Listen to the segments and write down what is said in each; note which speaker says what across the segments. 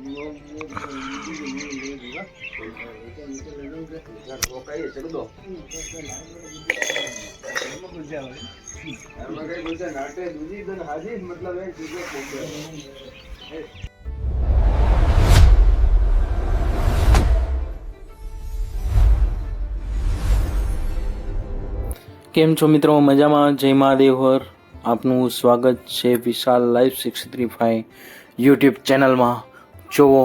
Speaker 1: કેમ છો મિત્રો? મજામાં? જય મહાદેવ હર. આપનું સ્વાગત છે વિશાલ લાઈવ 635 યુટ્યુબ ચેનલમાં. જુઓ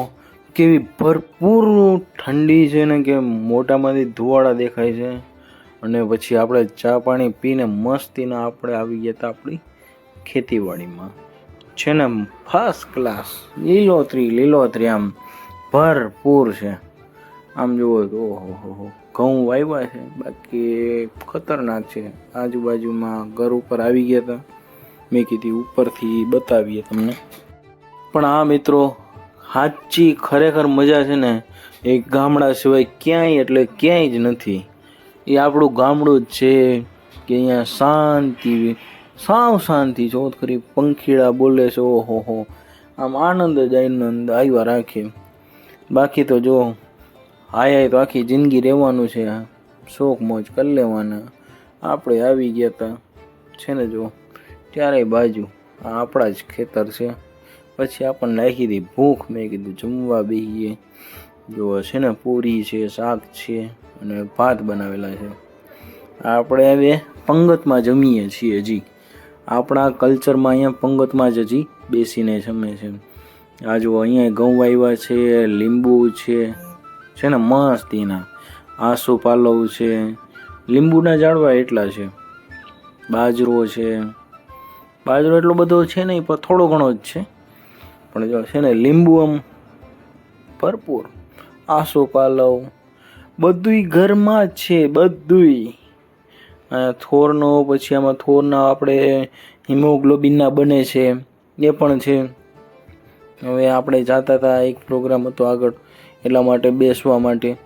Speaker 1: કેવી ભરપૂર ઠંડી છે ને કે મોટામાંથી ધુવાડા દેખાય છે. અને પછી આપણે ચા પાણી પીને મસ્તીના આપણે આવી ગયા હતા આપણી ખેતીવાડીમાં. છે ને ફર્સ્ટ ક્લાસ લીલોતરી આમ ભરપૂર છે. આમ જુઓ તો ઓહો ઘઉં વાવ્યા છે, બાકી ખતરનાક છે. આજુબાજુમાં ઘર ઉપર આવી ગયા હતા, મેં કીધી ઉપરથી બતાવીએ તમને. પણ આ મિત્રો સાચી ખરેખર મજા છે ને એ ગામડા સિવાય ક્યાંય એટલે ક્યાંય જ નથી. એ આપણું ગામડું જ છે કે અહીંયા શાંતિ, સાવ શાંતિ. જો ખરી પંખીડા બોલે છે, ઓહો આમ આનંદ જ આનંદ આવ્યા રાખે. બાકી તો જો હાય તો આખી જિંદગી રહેવાનું છે, શોખ મોજ કરી લેવાના. આપણે આવી ગયા હતા છે ને જો ત્યારે બાજુ આપણા જ ખેતર છે. પછી આપણને નાખી હતી ભૂખ, મેં કીધું જમવા બેસીએ. જો છે ને પૂરી છે, શાક છે અને ભાત બનાવેલા છે. આપણે હવે પંગતમાં જમીએ છીએ. હજી આપણા કલ્ચરમાં અહીંયા પંગતમાં જ હજી બેસીને જમે છે. આ જો અહીંયા ઘઉં વાવ્યા છે, લીંબુ છે ને મસ્તીના, આસુ પાલવ છે, લીંબુના ઝાડવા એટલા છે, બાજરો છે. બાજરો એટલો બધો છે નહીં, પણ થોડો ઘણો જ છે. પણ જો છે ને લીંબુ આમ ભરપૂર, આસુ પાલવ બધુંય ઘરમાં જ છે. બધુંય થોરનો, પછી આમાં થોરના આપણે હિમોગ્લોબિનના બને છે એ પણ છે. હવે આપણે જતા હતા, એક પ્રોગ્રામ હતો આગળ, એટલા માટે બેસવા માટે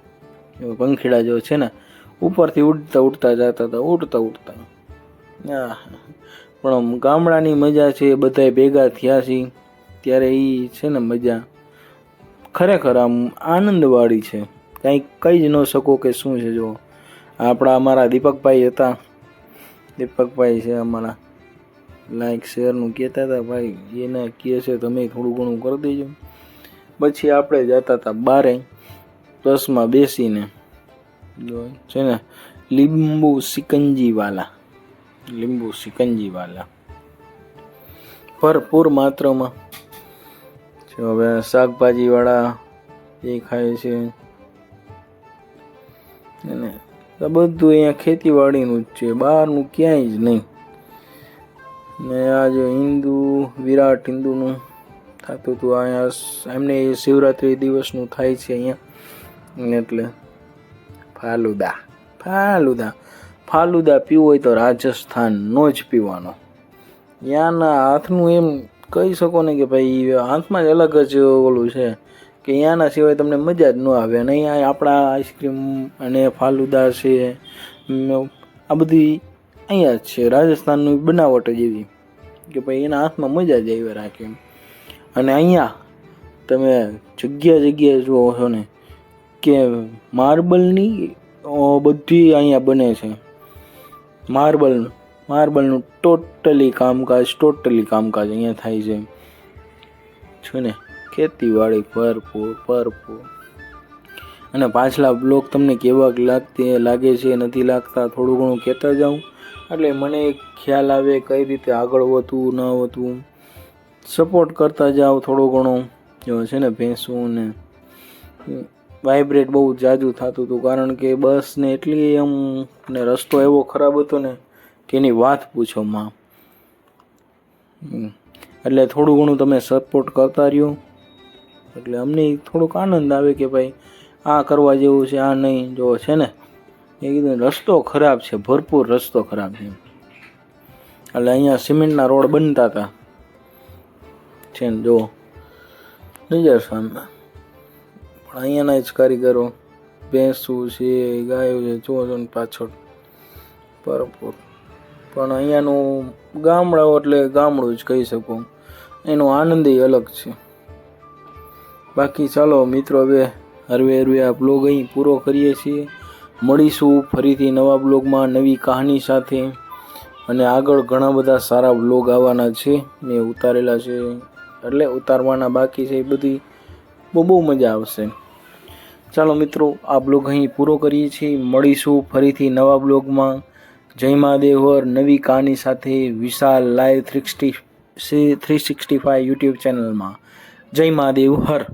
Speaker 1: પંખીડા જો છે ને ઉપરથી ઉડતા જતા હતા. પણ ગામડાની મજા છે. બધા ભેગા થયા છે ત્યારે એ છે ને મજા ખરેખર આમ આનંદવાળી છે. કંઈ કહી જ ન શકો કે શું છે. જો અમારા દીપકભાઈ હતા, દીપકભાઈ છે અમારા, લાઈક શેરનું કહેતા હતા ભાઈ, એને કહે છે તમે થોડું ઘણું કરી દેજો. પછી આપણે જતા હતા બારે બસમાં બેસીને, છે ને લીંબુ સિકંજીવાલા ભરપૂર માત્રામાં. હવે શાકભાજીવાળા એ ખાય છે અને બધું અહીંયા ખેતીવાડીનું જ છે, બહારનું ક્યાંય જ નહીં. ને આ જો વિરાટ હિન્દુનું થતું હતું અહીંયા, એમને શિવરાત્રિ દિવસનું થાય છે અહીંયા. એટલે ફાલુદા પીવો હોય તો રાજસ્થાનનો જ પીવાનો. ત્યાંના હાથનું એમ કહી શકો ને કે ભાઈ હાથમાં જ અલગ જ ઓલું છે કે ત્યાંના સિવાય તમને મજા જ ન આવે. અને અહીંયા આપણા આઈસ્ક્રીમ અને ફાલુદા છે, આ બધી અહીંયા જ છે. રાજસ્થાનની બનાવટ જ એવી કે ભાઈ એના હાથમાં મજા જ આવી રાખે. અને અહીંયા તમે જગ્યાએ જુઓ છો ને કે માર્બલની બધી અહીંયા બને છે. માર્બલનું ટોટલી કામકાજ અહીંયા થાય છે ને. ખેતીવાડી ભરપૂર. અને પાછલા બ્લોગ તમને કેવા લાગે છે, નથી લાગતા, થોડું ઘણું કહેતા જાઉં એટલે મને ખ્યાલ આવે કઈ રીતે આગળ વધવું ન વધવું. સપોર્ટ કરતા જાઓ થોડો ઘણો. જો છે ને ભેંસું ને વાઇબ્રેટ બહુ જાજુ થતું હતું, કારણ કે બસ ને એટલી આમ ને રસ્તો એવો ખરાબ હતો ને કે એની વાત પૂછો માં. એટલે થોડું ઘણું તમે સપોર્ટ કરતા રહ્યો એટલે અમને થોડોક આનંદ આવે કે ભાઈ આ કરવા જેવું છે, આ નહીં. જો છે ને એ કીધું રસ્તો ખરાબ છે, ભરપૂર રસ્તો ખરાબ છે. એટલે અહીંયા સિમેન્ટના રોડ બનતા હતા છે ને, જો નજર સામે. પણ અહીંયાના જ કારીગરો, ભેંસું છે, ગાયો છે, જો ને પાછળ ભરપૂર. પણ અહીંયાનું ગામડાઓ એટલે ગામડું જ કહી શકું, એનો આનંદ અલગ છે. બાકી ચાલો મિત્રો, હવે હરવે આ બ્લોગ અહીં પૂરો કરીએ છીએ. મળીશું ફરીથી નવા બ્લોગમાં નવી કહાની સાથે, અને આગળ ઘણા બધા સારા બ્લોગ આવવાના છે. મેં ઉતારેલા છે, એટલે ઉતારવાના બાકી છે. એ બધી બહુ મજા આવશે. ચાલો મિત્રો, આ બ્લોગ અહીં પૂરો કરીએ છીએ. મળીશું ફરીથી નવા બ્લોગમાં. જય મહાદેવર નવી કહાની સાથે વિશાલ લાઈવ 365 યુટ્યુબ ચેનલમાં. જય મહાદેવ હર.